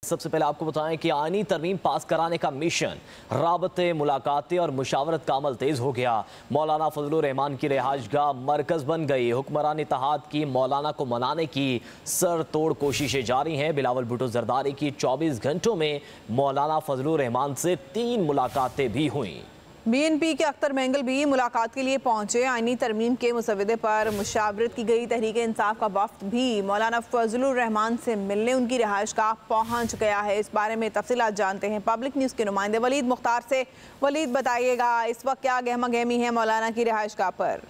सबसे पहले आपको बताएं कि आईनी तरमीम पास कराने का मिशन राबते मुलाकातें और मुशावरत का अमल तेज हो गया। मौलाना फजलुर रहमान की रिहाइशगाह मरकज बन गई। हुक्मरान इत्तेहाद की मौलाना को मनाने की सर तोड़ कोशिशें जारी हैं। बिलावल भुट्टो जरदारी की 24 घंटों में मौलाना फजलुर रहमान से 3 मुलाकातें भी हुई। BNP के अख्तर मेंगल भी मुलाकात के लिए पहुंचे। आईनी तरमीम के मुसवदे पर मुशावरत की गई। तहरीक इंसाफ का वफ्द भी मौलाना फजलुर रहमान से मिलने उनकी रिहाइशगाह पहुंच गया है। इस बारे में तफसीलात जानते हैं पब्लिक न्यूज़ के नुमाइंदे वलीद मुख्तार से। वलीद, बताइएगा इस वक्त क्या गहमा गहमी है मौलाना की रिहाइशगाह पर?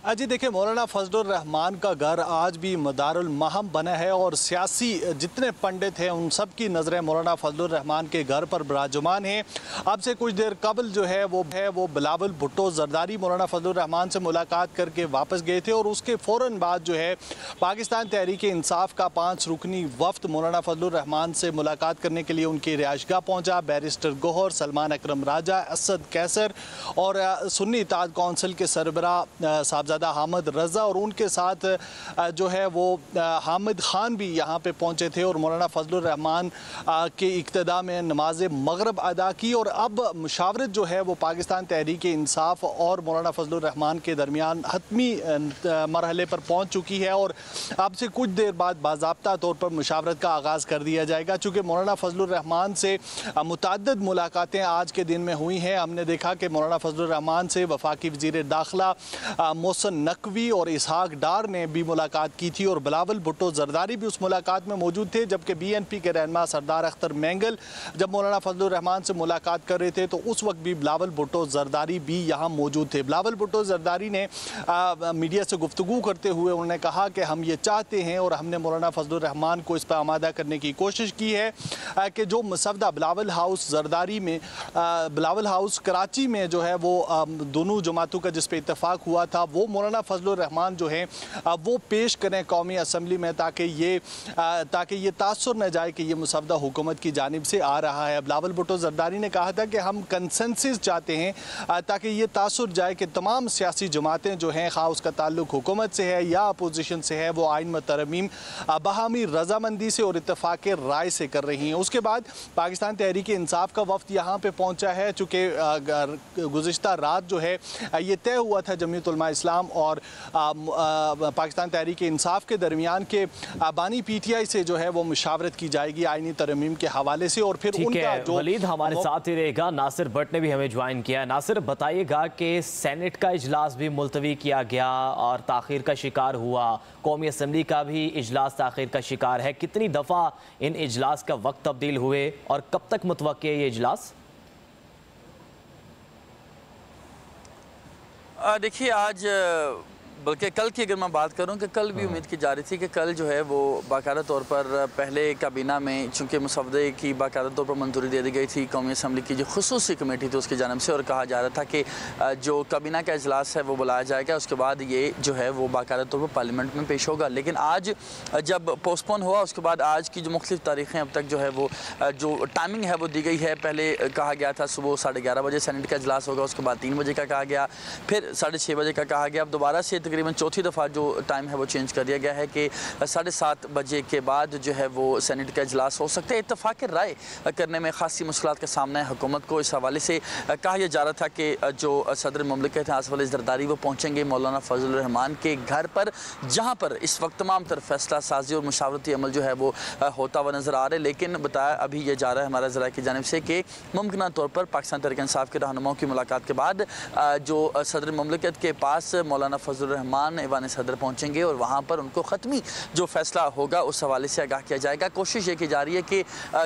जी देखिए, मौलाना फजलुर रहमान का घर आज भी मदारुल महम बना है और सियासी जितने पंडित हैं उन सब की नज़रें मौलाना फजलुर रहमान के घर पर विराजमान हैं। अब से कुछ देर कबल जो है वो बिलावल भुट्टो जरदारी मौलाना फजलुर रहमान से मुलाकात करके वापस गए थे और उसके फ़ौरन बाद जो है पाकिस्तान तहरीक इंसाफ का 5 रुकनी वफ्द मौलाना फजलुर रहमान से मुलाकात करने के लिए उनकी रिहाइशगाह पहुँचा। बैरिस्टर गोहर, सलमान अकरम राजा, असद कैसर और सुन्नी इत्तेहाद कौंसिल के सरबराह साहब हामिद रज़ा और उनके साथ जो है वो हामिद खान भी यहाँ पे पहुँचे थे और मौलाना फजलुर रहमान के इक्तदा में नमाज मगरब अदा की। और अब मुशावरत जो है वो पाकिस्तान तहरीक इंसाफ और मौलाना फजलुर रहमान के दरमियान हतमी मरहले पर पहुँच चुकी है और अब से कुछ देर बाद बाज़ाब्ता तौर पर मुशावरत का आगाज़ कर दिया जाएगा। चूँकि मौलाना फजलुर रहमान से मुतअद्दिद मुलाकातें आज के दिन में हुई हैं। हमने देखा कि मौलाना फजलुर रहमान से वफाकी वज़ीर दाखिला मोहसिन नकवी और इसहाक डार ने भी मुलाकात की थी और बिलावल भुट्टो जरदारी भी उस मुलाकात में मौजूद थे। जबकि BNP के रहनुमा सरदार अख्तर मेंगल जब मौलाना फजलुर रहमान से मुलाकात कर रहे थे तो उस वक्त भी बिलावल भुट्टो जरदारी भी यहाँ मौजूद थे। बिलावल भुट्टो जरदारी ने मीडिया से गुफ्तगू करते हुए उन्होंने कहा कि हम ये चाहते हैं और हमने मौलाना फजलुर रहमान को इस पर आमादा करने की कोशिश की है कि जो मसवदा बिलावल हाउस जरदारी में बिलावल हाउस कराची में जो है वो दोनों जमातों का जिस पर इतफाक़ हुआ था वो मौलाना फजलुर रहमान जो है वो पेश करें कौमी असम्बली में ताकि ये तासुर न जाए कि ये मुसवदा हुकूमत की जानिब से आ रहा है। बिलावल भुट्टो जरदारी ने कहा था कि हम कंसेंसस चाहते हैं ताकि ये तासुर जाए कि तमाम सियासी जमातें जो हैं खा उसका ताल्लुक हुकूमत से है या अपोजिशन से है वो आइन में तरमीम बहामी रजामंदी से और इत्तफाक़ राय से कर रही हैं। उसके बाद पाकिस्तान तहरीक इंसाफ का वफ्द यहाँ पर पहुँचा है। चूँकि गुज़िश्ता रात जो है ये तय हुआ था जमीयत उलमा इस्लाम और पाकिस्तान तहरीक इंसाफ के दरमियान के बानी PTI से जो है वो मुशावरत की जाएगी आईनी तरमीम के हवाले से और फिर उनका जो वलीद हमारे साथ ही रहेगा। नासिर भट्ट ने भी हमें ज्वाइन किया है। नासिर, बताइएगा कि सेनेट का इजलास भी मुलतवी किया गया और ताख़ीर का शिकार हुआ। कौमी असम्बली का भी इजलास ताख़ीर का शिकार है। कितनी दफ़ा इन इजलास का वक्त तब्दील हुए और कब तक मुतवक्किल है ये इजलास? देखिए, आज बल्कि कल की अगर मैं बात करूं कि कल भी उम्मीद की जा रही थी कि कल जो है वो बाकायदा तौर पर पहले काबीना में चूँकि मुसवदे की बाकायदा तौर पर मंजूरी दे दी गई थी कौमी असम्बली की जो खुसूसी कमेटी थी उसकी जानिब से और कहा जा रहा था कि जो काबीना का इजलास है वो बुलाया जाएगा, उसके बाद ये जो है वो बाकायदा तौर पर पार्लियामेंट में पेश होगा। लेकिन आज जब पोस्टपोन हुआ उसके बाद आज की जो मुख्तलिफ तारीखें अब तक जो है वो जो टाइमिंग है वो दी गई है। पहले कहा गया था सुबह 11:30 बजे सेनेट का इजलास होगा, उसके बाद 3 बजे का कहा गया, फिर 6:30 बजे का कहा गया। अब दोबारा से तकरीबन चौथी दफ़ा जो टाइम है वो चेंज कर दिया गया है कि 7:30 बजे के बाद जो है वो सेनेट का इजलास हो सकता है। इत्तफाक़ राय करने में खासी मुश्किलात का सामना है हुकूमत को। इस हवाले से कहा यह जा रहा था कि जो सदर मुमलिकत हैं आसिफ अली जरदारी वो पहुँचेंगे मौलाना फजलुर रहमान के घर पर, जहाँ पर इस वक्त तमाम तरफ फैसला साजी और मुशावरती अमल जो है वो होता हुआ नज़र आ रहा है। लेकिन बताया अभी ये जा रहा है हमारा ज़रा की जानिब से कि मुमकिन तौर पर पाकिस्तान तहरीक इंसाफ के रहनुमाओं की मुलाकात के बाद जो सदर मुमलिकत के पास मौलाना फजलुर रहमान ईवान सदर पहुंचेंगे और वहां पर उनको ख़त्मी जो फैसला होगा उस हवाले से आगाह किया जाएगा। कोशिश ये की जा रही है कि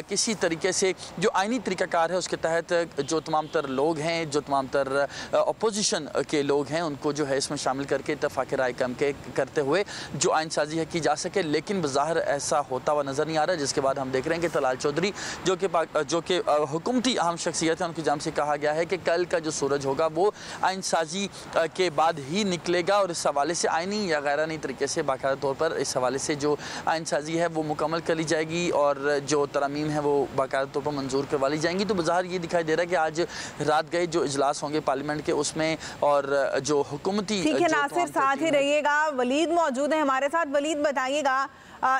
किसी तरीके से जो आइनी तरीक़ाकार है उसके तहत जो तमाम तर लोग हैं, जो तमाम तर अपोजिशन के लोग हैं, उनको जो है इसमें शामिल करके इत्तफाक़ राय करते हुए जो आइन साजी है की जा सके। लेकिन बज़ाहिर ऐसा होता हुआ नज़र नहीं आ रहा है, जिसके बाद हम देख रहे हैं कि तलाल चौधरी जो कि हुकूमती अहम शख्सियत है, उनकी जानिब से कहा गया है कि कल का जो सूरज होगा वो आइन साजी के बाद ही निकलेगा और इस हवाले से आइनी या गैर आइनी तरीके से बाकायदा तौर पर इस हवाले से जो आइन साजी है वो मुकम्मल कर ली जाएगी और जो तरमीम है वो बाकायदा तौर पर मंजूर करवा ली जाएंगी। तो बाहर ये दिखाई दे रहा है कि आज रात गए जो इजलास होंगे पार्लियामेंट के उसमें और जो हुकूमती ठीक है नासिर, साथ ही रहिएगा। वलीद मौजूद है हमारे साथ। वलीद बताइएगा,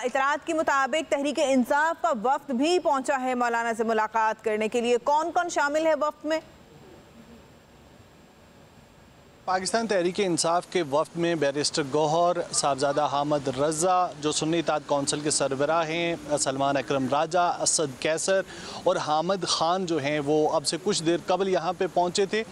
इतलात के मुताबिक तहरीक इंसाफ का वफ्द भी पहुंचा है मौलाना से मुलाकात करने के लिए, कौन कौन शामिल है वफ्द में? पाकिस्तान तहरीक इंसाफ के वफ्द में बैरिस्टर गौहर, साहबजादा हामिद रज़ा जो सुन्नी इत्तेहाद कौंसिल के सरबराह हैं, सलमान अकरम राजा, असद कैसर और हामिद खान जो हैं वो अब से कुछ देर कबल यहाँ पे पहुँचे थे।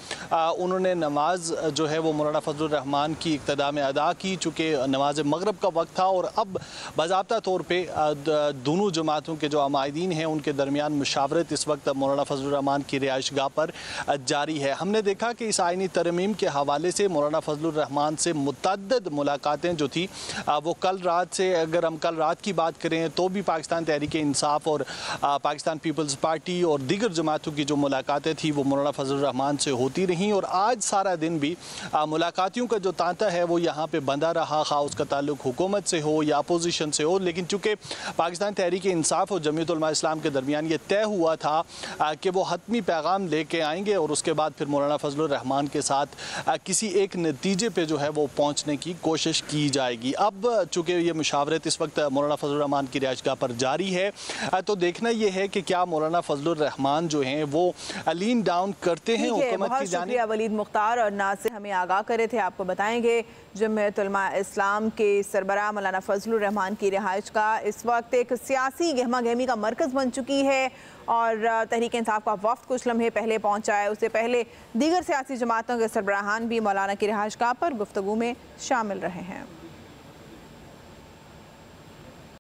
उन्होंने नमाज जो है वो मौलाना फजलुर रहमान की इक्तदा में अदा की, चूँकि नमाज मगरब का वक्त था और अब बाज़ाब्ता तौर पर दोनों जमातों के जो अमायदीन हैं उनके दरमियान मुशावरत इस वक्त मौलाना फजलुर रहमान की रिहाइशगाह पर जारी है। हमने देखा कि इस आइनी तरमीम के हवाले से मौलाना फजलुर रहमान से मुतअद्दिद मुलाकातें जो थी वो कल रात से, अगर हम कल रात की बात करें तो भी पाकिस्तान तहरीक इंसाफ और पाकिस्तान पीपल्स पार्टी और दीगर जमातों की जो मुलाकातें थी वो मौलाना फजलुर रहमान से होती रहीं और आज सारा दिन भी मुलाकातियों का जो तांता है वो यहाँ पे बंधा रहा, खा उसका ताल्लुक हुकूमत से हो या अपोजिशन से हो। लेकिन चूँकि पाकिस्तान तहरीक इंसाफ और जमीयत उलमा इस्लाम के दरमियान ये तय हुआ था कि वो हतमी पैगाम लेके आएंगे और उसके बाद फिर मौलाना फजलुर रहमान के साथ किसी एक नतीजे पे जो है वो पहुंचने की कोशिश की जाएगी। अब चूंकि ये मुशावरत इस वक्त मौलाना फजलुर रहमान की रिहाइशगाह पर जारी है तो देखना ये है कि क्या मौलाना फजलुर रहमान जो हैं वो लीन डाउन करते हैं हुकूमत की जानिब। वलीद मुख्तार और नासिर हमें आगाह करे थे, आपको बताएंगे जमीयत उलमा इस्लाम के सरबराह मौलाना फजलुर रहमान की रिहाइशगाह इस वक्त एक सियासी गहमा गहमी का मरकज़ बन चुकी है और तहरीक इंसाफ का वफ्द कुछ लम्हे पहले पहुंचा है। उससे पहले दीगर सियासी जमातों के सरबराहान भी मौलाना की रिहाइशगाह पर गुफ्तगू में शामिल रहे हैं।